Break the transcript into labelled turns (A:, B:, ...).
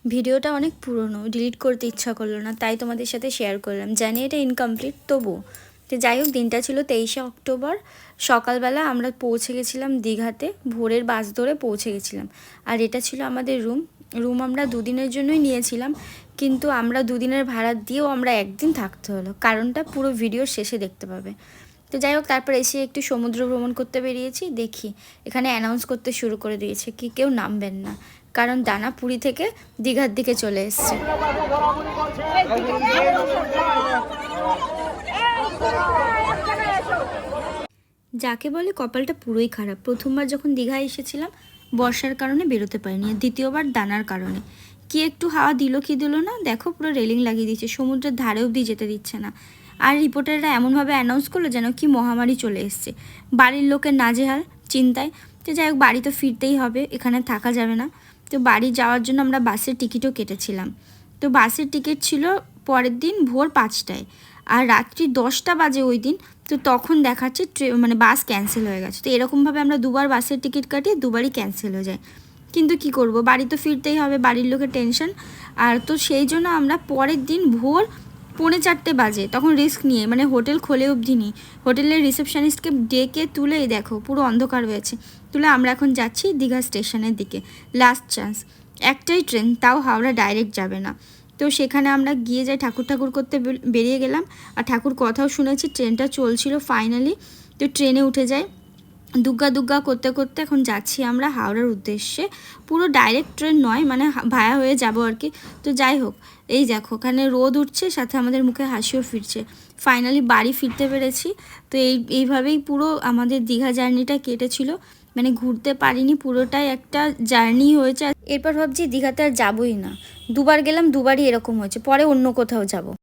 A: ভিডিওটা অনেক পুরনো, ডিলিট করতে ইচ্ছা করলো না, তাই তোমাদের সাথে শেয়ার করলাম। জানি এটা ইনকমপ্লিট, তবু তো যাই হোক, দিনটা ছিল 23শে অক্টোবর। সকালবেলা আমরা পৌঁছে গেছিলাম দীঘাতে, ভোরের বাস ধরে পৌঁছে গেছিলাম। আর এটা ছিল আমাদের রুম আমরা দুদিনের জন্যই নিয়েছিলাম, কিন্তু আমরা দুদিনের ভাড়া দিয়েও আমরা একদিন থাকতে হলো। কারণটা পুরো ভিডিওর শেষে দেখতে পাবে। তো যাই হোক, তারপর এসে একটু সমুদ্র ভ্রমণ করতে বেরিয়েছি। দেখি এখানে অ্যানাউন্স করতে শুরু করে দিয়েছে কি কেউ নামবেন না, কারণ দানা পুরী থেকে দীঘার দিকে চলে এসছে। যাকে বলে কপালটা পুরোই খারাপ। প্রথমবার যখন দীঘায় এসেছিলাম বর্ষার কারণে বেরোতে পারিনি, আর দ্বিতীয়বার দানার কারণে। কি একটু হাওয়া দিল কি দিল না, দেখো পুরো রেলিং লাগিয়ে দিচ্ছে, সমুদ্রের ধারে অবধি যেতে দিচ্ছে না। আর রিপোর্টাররা এমনভাবে অ্যানাউন্স করলো যেন কি মহামারী চলে এসছে। বাড়ির লোকের নাজেহাল চিন্তায়। তো যাই হোক, বাড়ি তো ফিরতেই হবে, এখানে থাকা যাবে না। তো বাড়ি যাওয়ার জন্য আমরা বাসের টিকিটও কেটেছিলাম। তো বাসের টিকিট ছিল পরের দিন ভোর 5টায়, আর রাত্রি 10টা বাজে ওই দিন। তো তখন দেখাচ্ছে মানে বাস ক্যান্সেল হয়ে গেছে। তো এরকমভাবে আমরা দুবার বাসের টিকিট কাটি, দুবারই ক্যান্সেল হয়ে যায়। কিন্তু কি করব, বাড়ি তো ফিরতেই হবে, বাড়ির লোকের টেনশন। আর তো সেই জন্য আমরা পরের দিন ভোর 3:45 বাজে, তখন রিস্ক নিয়ে, মানে হোটেল খোলে অবধি নি, হোটেলের রিসেপশনিস্টকে ডেকে তুলেই দেখো পুরো অন্ধকার হয়েছে, তুলে আমরা এখন যাচ্ছি দীঘা স্টেশনের দিকে। লাস্ট চান্স, একটাই ট্রেন, তাও হাওড়া ডাইরেক্ট যাবে না। তো সেখানে আমরা গিয়ে যাই, ঠাকুর করতে বেরিয়ে গেলাম। আর ঠাকুর কথাও শুনেছি, ট্রেনটা চলছিল ফাইনালি। তো ট্রেনে উঠে যাই, দুগ্গা করতে করতে এখন যাচ্ছি আমরা হাওড়ার উদ্দেশ্যে। পুরো ডাইরেক্ট ট্রেন নয়, মানে ভায়া হয়ে যাব আর কি। তো যাই হোক, এই দেখো ওখানে রোদ উঠছে, সাথে আমাদের মুখে হাসিও ফিরছে। ফাইনালি বাড়ি ফিরতে পেরেছি। তো এইভাবেই পুরো আমাদের দীঘা জার্নিটা কেটেছিল। মানে ঘুরতে পারিনি, পুরোটাই একটা জার্নি হয়েছে। এরপর ভাবছি দীঘাতে আর যাবোই না। দুবার গেলাম, দুবারই এরকম হয়েছে, পরে অন্য কোথাও যাব।